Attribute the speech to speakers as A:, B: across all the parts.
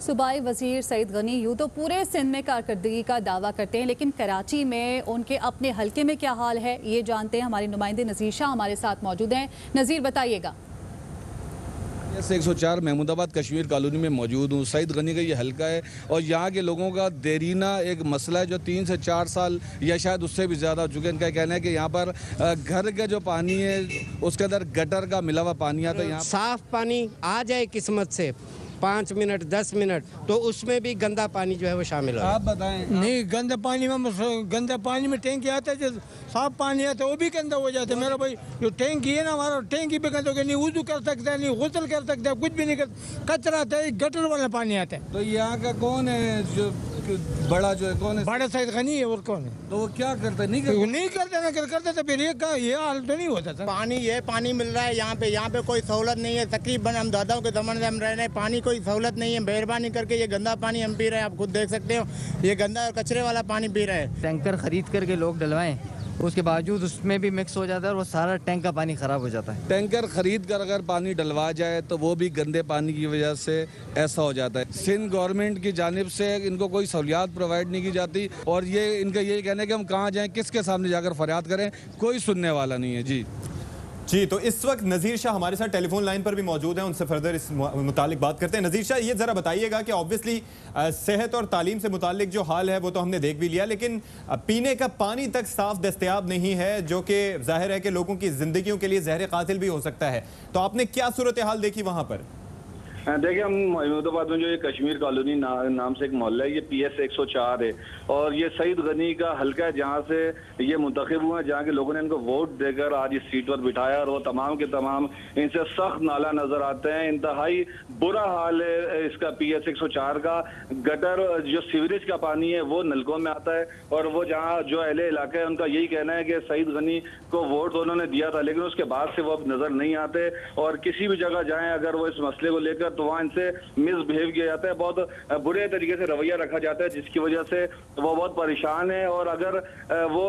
A: صوبائی وزیر سعید غنی یوں تو پورے سندھ میں کارکردگی کا دعویٰ کرتے ہیں، لیکن کراچی میں ان کے اپنے حلقے میں کیا حال ہے یہ جانتے ہیں۔ ہمارے نمائندے نذیر شاہ ہمارے ساتھ موجود ہیں۔ نذیر بتائیے گا۔
B: 104 محمود آباد کشمیر کالونی میں موجود ہوں۔ سعید غنی کا یہ حلقہ ہے اور یہاں کے لوگوں کا دیرینہ ایک مسئلہ ہے جو 3 سے 4 سال یا شاید اس سے بھی زیادہ ہو چکے ہیں۔ ان کا کہنا ہے کہ یہاں پر گھر کا جو پانی ہے اس کے اندر گٹر کا ملا ہوا پانی آتا ہے۔ یہاں
C: صاف پانی آ جائے قسمت سے 5 منٹ 10 منٹ تو اس میں بھی گندا پانی جو ہے وہ شامل ہو۔
B: آپ بتائیں۔
D: نہیں، گندا پانی میں ٹینکی آتا ہے، جو صاف پانی آتا ہے وہ بھی گندا ہو جاتا ہے۔ میرا بھائی جو ٹینکی ہے نا ہمارا، ٹینکی پہ گندا ہو گیا، نہیں وضو کر سکتا ہے، نہیں غسل کر سکتا ہے، کچھ بھی نہیں کر، کچرا آتا ہے، گٹر والا پانی آتا ہے۔
B: تو یہاں کا کون ہے جو بڑا جو ہے کون ہے؟
D: بڑا سعید غنی ہے اور کون ہے؟
B: تو وہ کیا کرتا ہے؟ نہیں
D: کرتا نا کرتا تو پھر یہ حال تو نہیں ہوتا تھا۔
E: پانی مل رہا ہے یہاں پہ کوئی سہولت نہیں ہے۔ تقریباً ہم داداؤں کے زمانے سے ہم رہ رہے ہیں، پانی کوئی سہولت نہیں ہے۔ مہربانی کر کے یہ گندا پانی ہم پی رہے ہیں، آپ خود دیکھ سکتے ہو، یہ گندا اور کچرے والا پانی پی رہے ہیں۔
F: ٹینکر خرید کر کے لوگ ڈلوائیں، اس کے باوجود اس میں بھی مکس ہو جاتا ہے اور وہ سارا ٹینک کا پانی خراب ہو جاتا ہے۔
B: ٹینکر خرید کر اگر پانی ڈلوا جائے تو وہ بھی گندے پانی کی وجہ سے ایسا ہو جاتا ہے۔ سندھ گورنمنٹ کی جانب سے ان کو کوئی سہولیات پرووائڈ نہیں کی جاتی اور یہ ان کا یہی کہنا ہے کہ ہم کہاں جائیں، کس کے سامنے جا کر فریاد کریں، کوئی سننے والا نہیں ہے۔
G: جی تو اس وقت نذیر شاہ ہمارے ساتھ ٹیلی فون لائن پر بھی موجود ہیں، ان سے فردر اس متعلق بات کرتے ہیں۔ نذیر شاہ، یہ ذرا بتائیے گا کہ آبویسلی صحت اور تعلیم سے متعلق جو حال ہے وہ تو ہم نے دیکھ بھی لیا، لیکن پینے کا پانی تک صاف دستیاب نہیں ہے، جو کہ ظاہر ہے کہ لوگوں کی زندگیوں کے لیے زہر قاتل بھی ہو سکتا ہے۔ تو آپ نے کیا صورتحال دیکھی وہاں پر؟
H: دیکھیں، ہم محمود آباد میں جو یہ کشمیر کالونی نام سے ایک محلہ ہے، یہ PS 104 ہے اور یہ سعید غنی کا حلقہ ہے جہاں سے یہ منتخب ہوا ہے، جہاں کے لوگوں نے ان کو ووٹ دے کر آج اس سیٹ پر بٹھایا اور وہ تمام کے تمام ان سے سخت نالا نظر آتے ہیں۔ انتہائی برا حال ہے اس کا PS 104 کا۔ گٹر جو سیوریج کا پانی ہے وہ نلکوں میں آتا ہے اور وہ جہاں جو اہل علاقہ ہے ان کا یہی کہنا ہے کہ سعید غنی کو ووٹ انہوں نے دیا تھا لیکن اس کے بعد سے وہ اب نظر نہیں آتے اور کسی بھی جگہ جائیں اگر وہ اس مسئلے کو لے کر تو وہاں ان سے مس بہیو کیا جاتا ہے، بہت برے طریقے سے رویہ رکھا جاتا ہے جس کی وجہ سے وہ بہت پریشان ہے۔ اور اگر وہ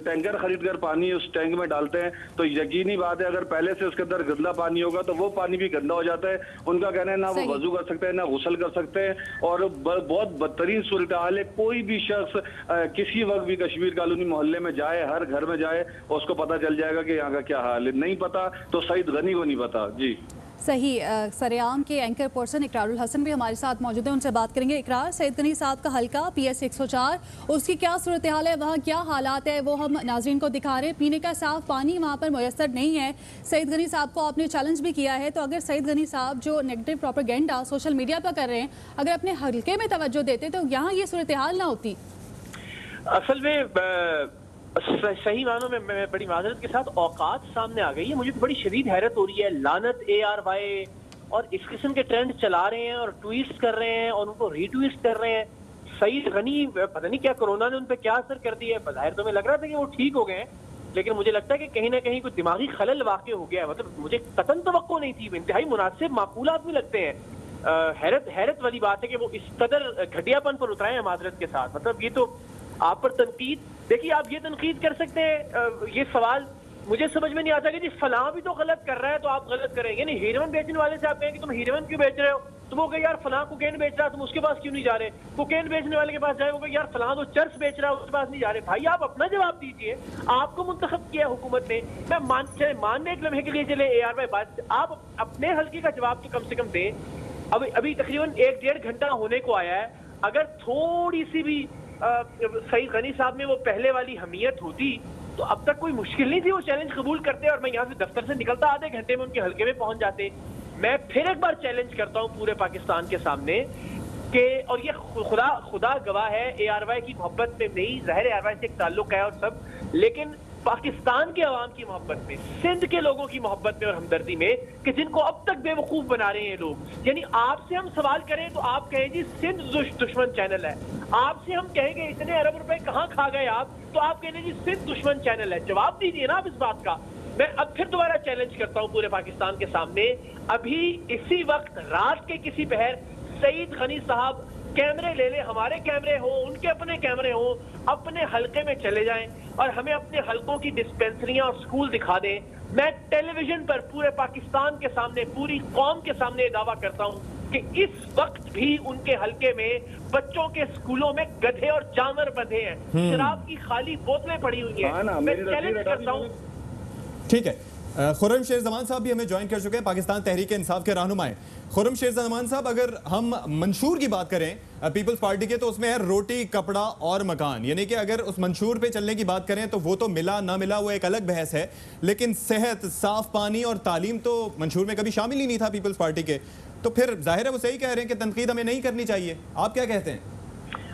H: ٹینکر خرید کر پانی اس ٹینک میں ڈالتے ہیں تو یقینی بات ہے اگر پہلے سے اس کے اندر گندا پانی ہوگا تو وہ پانی بھی گندا ہو جاتا ہے۔ ان کا کہنا ہے نہ وہ وضو کر سکتے ہیں نہ غسل کر سکتے ہیں اور بہت بدترین صورتحال ہے۔ کوئی بھی شخص کسی وقت بھی کشمیر کالونی محلے میں جائے، ہر گھر میں جائے، اس کو پتہ چل جائے گا کہ یہاں کا کیا حال ہے۔ نہیں پتا تو سعید غنی کو نہیں پتا۔ جی
A: صحیح۔ سریام کے اینکر پرسن اقرار الحسن بھی ہمارے ساتھ موجود ہیں، ان سے بات کریں گے۔ اقرار، سعید غنی صاحب کا حلقہ PS 104، اس کی کیا صورتحال ہے، وہاں کیا حالات ہے، وہ ہم ناظرین کو دکھا رہے ہیں۔ پینے کا صاف پانی وہاں پر میسر نہیں ہے۔ سعید غنی صاحب کو آپ نے چیلنج بھی کیا ہے، تو اگر سعید غنی صاحب جو نیگیٹو پروپیگنڈا سوشل میڈیا پر کر رہے ہیں اگر اپنے حلقے میں توجہ دیتے تو یہاں یہ صورتحال نہ ہوتی۔
I: اصل میں صحیح معنوں میں بڑی معذرت کے ساتھ اوقات سامنے آ گئی ہے۔ مجھے بڑی شدید حیرت ہو رہی ہے، لعنت ARY اور اس قسم کے ٹرینڈ چلا رہے ہیں اور ٹویٹس کر رہے ہیں اور ان کو ری ٹویٹس کر رہے ہیں۔ سعید غنی پتہ نہیں کیا کرونا نے ان پہ کیا اثر کر دیا ہے۔ بظاہر تو میں لگ رہا تھا کہ وہ ٹھیک ہو گئے ہیں لیکن مجھے لگتا ہے کہ کہیں نہ کہیں کوئی دماغی خلل واقع ہو گیا ہے۔ مطلب مجھے قطعاً توقع نہیں تھی، انتہائی مناسب معقولات بھی لگتے ہیں۔ حیرت والی بات ہے کہ وہ اس قدر گھٹیا پن پر اترائے ہیں معذرت کے ساتھ۔ مطلب یہ تو آپ پر تنقید، دیکھیے آپ یہ تنقید کر سکتے ہیں، یہ سوال مجھے سمجھ میں نہیں آتا کہ جی فلاں بھی تو غلط کر رہا ہے تو آپ غلط کریں، یعنی ہیروئن بیچنے والے سے آپ کہیں کہ تم ہیروئن کیوں بیچ رہے ہو، تو وہ کہ یار فلاں کوکین بیچ رہا تم اس کے پاس کیوں نہیں جا رہے، کوکین بیچنے والے کے پاس جائے وہ کہ یار فلاں تو چرس بیچ رہا ہے اس کے پاس نہیں جا رہے۔ بھائی آپ اپنا جواب دیجئے، آپ کو منتخب کیا حکومت نے، میں ماننے ایک لمحے کے لیے چلے ARY بات، آپ اپنے حلقے کا جواب تو کم سے کم دیں۔ ابھی تقریباً 1-1.5 گھنٹہ ہونے کو آیا ہے، اگر تھوڑی سی بھی سعید غنی صاحب میں وہ پہلے والی حمیت ہوتی تو اب تک کوئی مشکل نہیں تھی، وہ چیلنج قبول کرتے اور میں یہاں سے دفتر سے نکلتا آدھے گھنٹے میں ان کے حلقے میں پہنچ جاتے۔ میں پھر ایک بار چیلنج کرتا ہوں پورے پاکستان کے سامنے کہ، اور یہ خدا گواہ ہے ARY کی محبت میں نہیں، ظاہر ARY سے ایک تعلق ہے اور سب، لیکن پاکستان کے عوام کی محبت میں، سندھ کے لوگوں کی محبت میں اور ہمدردی میں کہ جن کو اب تک بے وقوف بنا رہے ہیں لوگ۔ یعنی آپ سے ہم سوال کریں تو آپ کہیں جی سندھ دشمن چینل ہے، آپ سے ہم کہیں گے اتنے ارب روپے کہاں کھا گئے آپ تو آپ کہیں جی سندھ دشمن چینل ہے۔ جواب دیجیے نا آپ اس بات کا۔ میں اب پھر دوبارہ چیلنج کرتا ہوں پورے پاکستان کے سامنے، ابھی اسی وقت رات کے کسی پہر سعید غنی صاحب کیمرے لے لیں، ہمارے کیمرے ہوں، ان کے اپنے کیمرے ہوں، اپنے حلقے میں چلے جائیں اور ہمیں اپنے حلقوں کی ڈسپینسریاں اور سکول دکھا دیں۔ میں ٹیلی ویژن پر پورے پاکستان کے سامنے، پوری قوم کے سامنے دعویٰ کرتا ہوں کہ اس وقت بھی ان کے حلقے میں بچوں کے اسکولوں میں گدھے اور جانور بندھے ہیں, شراب کی خالی بوتلیں پڑی ہوئی ہیں. میں چیلنج کرتا ہوں.
G: ٹھیک ہے, خرم شیر زمان صاحب بھی ہمیں جوائن کر چکے ہیں, پاکستان تحریک انصاف کے رہنما ہیں. خرم شیر زمان صاحب, اگر ہم منشور کی بات کریں پیپلز پارٹی کے, تو اس میں ہے روٹی, کپڑا اور مکان. یعنی کہ اگر اس منشور پہ چلنے کی بات کریں تو وہ تو ملا نہ ملا وہ ایک الگ بحث ہے, لیکن صحت, صاف پانی اور تعلیم تو منشور میں کبھی شامل ہی نہیں تھا پیپلز پارٹی کے. تو پھر ظاہر ہے وہ صحیح کہہ رہے ہیں کہ تنقید ہمیں نہیں کرنی چاہیے. آپ کیا کہتے ہیں؟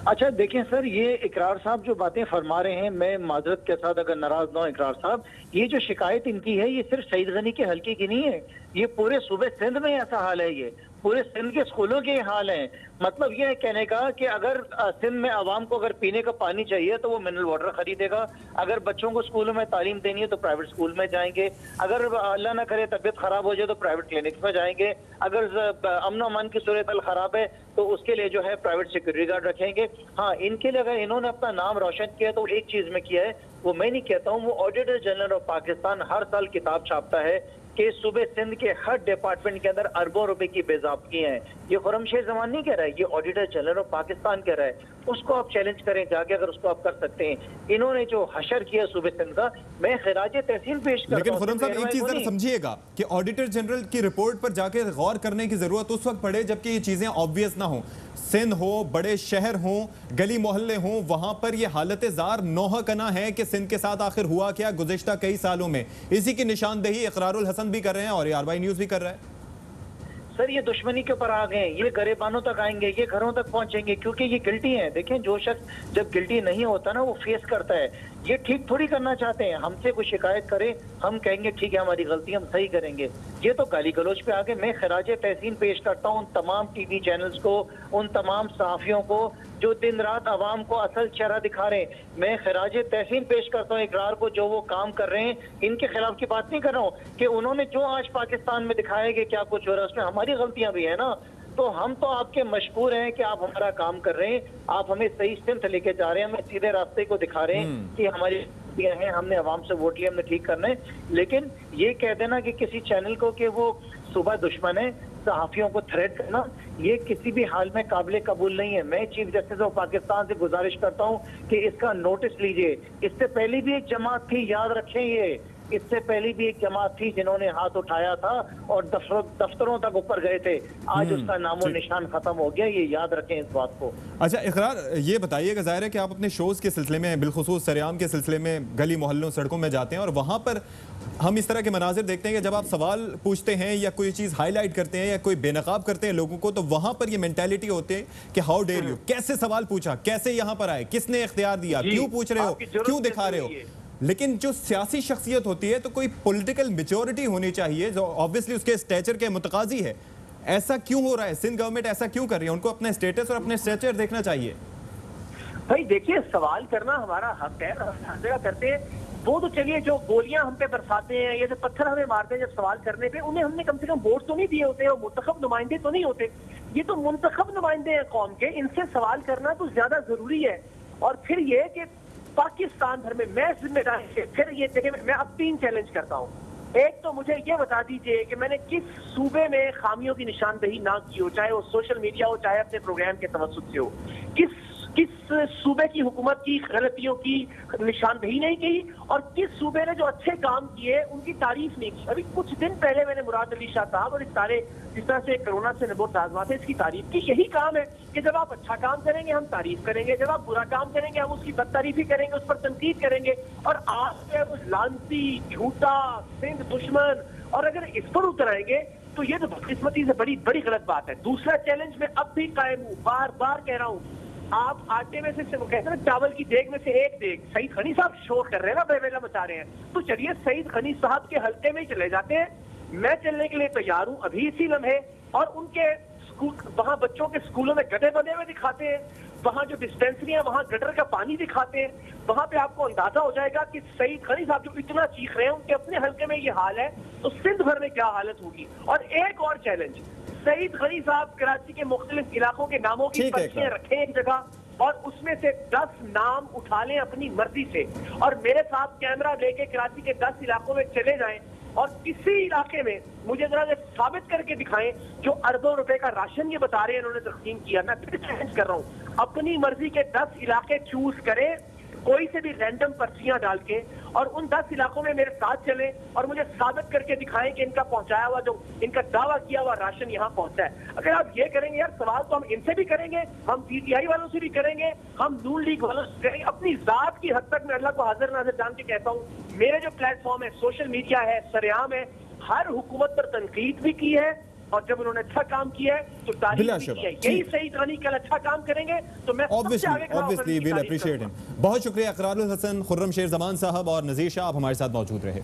J: اچھا دیکھیں سر, یہ اقرار صاحب جو باتیں فرما رہے ہیں, میں معذرت کے ساتھ اگر ناراض نہ ہوں اقرار صاحب, یہ جو شکایت ان کی ہے یہ صرف سعید غنی کے حلقے کی نہیں ہے, یہ پورے صوبے سندھ میں ایسا حال ہے. یہ پورے سندھ کے اسکولوں کے حال ہیں. مطلب یہ ہے کہنے کا کہ اگر سندھ میں عوام کو اگر پینے کا پانی چاہیے تو وہ منرل واٹر خریدے گا, اگر بچوں کو اسکولوں میں تعلیم دینی ہے تو پرائیویٹ اسکول میں جائیں گے, اگر اللہ نہ کرے طبیعت خراب ہو جائے تو پرائیویٹ کلینکس میں جائیں گے, اگر امن و امان کی صورتحال خراب ہے تو اس کے لیے جو ہے پرائیویٹ سیکورٹی گارڈ رکھیں گے. ہاں, ان کے لیے اگر انہوں نے اپنا نام روشن کیا تو ایک چیز میں کیا ہے, وہ میں نہیں کہتا ہوں, وہ آڈیٹر جنرل آف پاکستان ہر سال کتاب چھاپتا ہے کہ صوبے سندھ کے ہر ڈپارٹمنٹ کے اندر اربوں روپے کی بے ضابطگی ہیں. یہ خرم شیر زمان نہیں کہہ رہا ہے, یہ آڈیٹر جنرل آف پاکستان کہہ رہا ہے. اس کو آپ چیلنج کریں جا کے, اگر اس کو آپ کر سکتے ہیں. انہوں نے جو حشر کیا صوبے سندھ کا, میں خراج تحسین پیش کرتا ہوں.
G: لیکن خرم صاحب ایک چیز ذرا سمجھیے گا کہ آڈیٹر جنرل کی رپورٹ پر جا کے غور کرنے کی ضرورت اس وقت پڑے جبکہ یہ چیزیں آبویس نہ ہوں. سندھ ہو, بڑے شہر ہوں, گلی محلے ہوں, وہاں پر یہ حالت زار نوحہ کنا ہے کہ سندھ کے ساتھ آخر ہوا کیا گزشتہ کئی سالوں میں. اسی کی نشاندہی اقرار الحسن بھی کر رہے ہیں اور آر وائی نیوز بھی کر رہا ہے.
J: سر یہ دشمنی کے اوپر آ گئے, یہ گریبانوں تک آئیں گے, یہ گھروں تک پہنچیں گے, کیونکہ یہ گلٹی ہیں. دیکھیں, جو شخص جب گلٹی نہیں ہوتا نا وہ فیس کرتا ہے. یہ ٹھیک تھوڑی کرنا چاہتے ہیں. ہم سے کوئی شکایت کرے, ہم کہیں گے ٹھیک ہے ہماری غلطی, ہم صحیح کریں گے. یہ تو گالی گلوچ پہ آگے. میں خراج تحسین پیش کرتا ہوں ان تمام ٹی وی چینلز کو, ان تمام صحافیوں کو جو دن رات عوام کو اصل چہرہ دکھا رہے ہیں. میں خراج تحسین پیش کرتا ہوں اقرار کو, جو وہ کام کر رہے ہیں. ان کے خلاف کی بات نہیں کر رہا ہوں کہ انہوں نے جو آج پاکستان میں دکھایا کہ کیا کچھ ہو رہا ہے, اس میں ہماری غلطیاں بھی ہیں نا. تو ہم تو آپ کے مشکور ہیں کہ آپ ہمارا کام کر رہے ہیں, آپ ہمیں صحیح سمت لے کے جا رہے ہیں, ہمیں سیدھے راستے کو دکھا رہے ہیں کہ ہماری ہیں, ہم نے عوام سے ووٹ لیا, ہم نے ٹھیک کرنا ہے. لیکن یہ کہہ دینا کہ کسی چینل کو کہ وہ صوبہ دشمن ہے, صحافیوں کو تھریٹ کرنا, یہ کسی بھی حال میں قابل قبول نہیں ہے. میں چیف جسٹس آف پاکستان سے گزارش کرتا ہوں کہ اس کا نوٹس لیجئے. اس سے پہلے بھی ایک جماعت تھی, یاد رکھیں, یہ اس سے پہلے بھی ایک جماعت تھی جنہوں نے ہاتھ اٹھایا تھا اور دفتروں تک اوپر گئے تھے. آج اس کا نام و نشان ختم ہو گیا, یہ یاد رکھیں اس بات کو.
G: اچھا اقرار, یہ بتائیے کہ ظاہر ہے کہ آپ اپنے شوز کے سلسلے میں, بالخصوص سریام کے سلسلے میں گلی محلوں سڑکوں میں جاتے ہیں اور وہاں پر ہم اس طرح کے مناظر دیکھتے ہیں کہ جب آپ سوال پوچھتے ہیں یا کوئی چیز ہائی لائٹ کرتے ہیں یا کوئی بے نقاب کرتے ہیں لوگوں کو, تو وہاں پر یہ مینٹیلٹی ہوتے ہیں کہ ہاؤ ڈیئر یو, کیسے سوال پوچھا, کیسے یہاں پر آئے, کس نے اختیار دیا, کیوں پوچھ رہے ہو, کیوں دکھا رہے ہو. لیکن جو سیاسی شخصیت ہوتی ہے تو کوئی پولیٹیکل میچورٹی ہونی چاہیے جو آبویسلی اس کے اسٹیچر کے متقاضی ہے. ایسا کیوں ہو رہا ہے؟ سندھ گورنمنٹ ایسا کیوں کر رہی ہے؟ ان کو اپنا اسٹیٹس اور اپنے اسٹیچر دیکھنا چاہیے.
I: بھائی دیکھیے, سوال کرنا ہمارا حق ہے, ہر جگہ کرتے ہیں. وہ تو چلیے جو گولیاں ہم پہ برساتے ہیں یا جو پتھر ہمیں مارتے ہیں جب سوال کرنے پہ, انہیں ہم نے کم سے کم ووٹ تو نہیں دیے ہوتے اور منتخب نمائندے تو نہیں ہوتے. یہ تو منتخب نمائندے ہیں قوم کے, ان سے سوال کرنا تو زیادہ ضروری ہے. اور پھر یہ کہ پاکستان بھر میں ذمہ داری سے, پھر یہ دیکھیں, میں اب 3 چیلنج کرتا ہوں. ایک تو مجھے یہ بتا دیجئے کہ میں نے کس صوبے میں خامیوں کی نشاندہی نہ کی ہو, چاہے وہ سوشل میڈیا ہو, چاہے اپنے پروگرام کے توسط سے ہو. کس صوبے کی حکومت کی غلطیوں کی نشاندہی نہیں کی اور کس صوبے نے جو اچھے کام کیے ان کی تعریف نہیں کی. ابھی کچھ دن پہلے میں نے مراد علی شاہ صاحب اور اس سارے جس طرح سے کرونا سے نبوت آزماتے اس کی تعریف کی. یہی کام ہے کہ جب آپ اچھا کام کریں گے ہم تعریف کریں گے, جب آپ برا کام کریں گے ہم اس کی بد تعریفی کریں گے, اس پر تنقید کریں گے. اور آپ جو ہے وہ لانتی, جھوٹا, سندھ دشمن, اور اگر اس پر اتر آئیں گے تو یہ تو بدقسمتی سے بڑی غلط بات ہے. دوسرا چیلنج میں اب بھی قائم ہوں, بار بار کہہ رہا ہوں, آپ آٹے میں سے وہ کہتے ہیں نا چاول کی دیگ میں سے ایک دیگ. سعید غنی صاحب شور کر رہے ہیں نا, بے ویلا مچا رہے ہیں, تو چلیے سعید غنی صاحب کے حلقے میں ہی چلے جاتے ہیں. میں چلنے کے لیے تیار ہوں ابھی اسی لمحے, اور ان کے وہاں بچوں کے اسکولوں میں گڈھے بنے ہوئے دکھاتے ہیں, وہاں جو ڈسپینسری ہیں وہاں گٹر کا پانی دکھاتے ہیں. وہاں پہ آپ کو اندازہ ہو جائے گا کہ سعید غنی صاحب جو اتنا چیخ رہے ہیں ان کے اپنے حلقے میں یہ حال ہے تو سندھ بھر میں کیا حالت ہوگی. اور ایک اور چیلنج, سعید غنی صاحب کراچی کے مختلف علاقوں کے ناموں کی پرچیاں رکھیں ایک جگہ اور اس میں سے 10 نام اٹھا لیں اپنی مرضی سے, اور میرے ساتھ کیمرہ لے کے کراچی کے 10 علاقوں میں چلے جائیں اور کسی علاقے میں مجھے ذرا ثابت کر کے دکھائیں جو اربوں روپے کا راشن یہ بتا رہے ہیں انہوں نے تقسیم کیا. میں پھر چیلنج کر رہا ہوں, اپنی مرضی کے 10 علاقے چوز کریں, کوئی سے بھی رینڈم پرچیاں ڈال کے, اور ان 10 علاقوں میں میرے ساتھ چلیں اور مجھے ثابت کر کے دکھائیں کہ ان کا پہنچایا ہوا جو ان کا دعویٰ کیا ہوا راشن یہاں پہنچا ہے. اگر آپ یہ کریں گے یار, سوال تو ہم ان سے بھی کریں گے, ہم پی ٹی آئی والوں سے بھی کریں گے, ہم نون لیگ والوں سے کریں گے. اپنی ذات کی حد تک میں اللہ کو حاضر ناظر جان کے کہتا ہوں, میرے جو پلیٹ فارم ہے, سوشل میڈیا ہے, سریعام ہے, ہر حکومت پر تنقید بھی کی ہے, اور جب انہوں نے اچھا کام کیا ہے تو تعریف بھی کی ہے. یہی سعید غنی کل اچھا کام کریں گے تو میں سب سے آگے کھڑا
G: obviously we'll appreciate him. بہت شکریہ اقرار الحسن, خرم شیر زمان صاحب اور نذیر شاہ, آپ ہمارے ساتھ موجود رہے.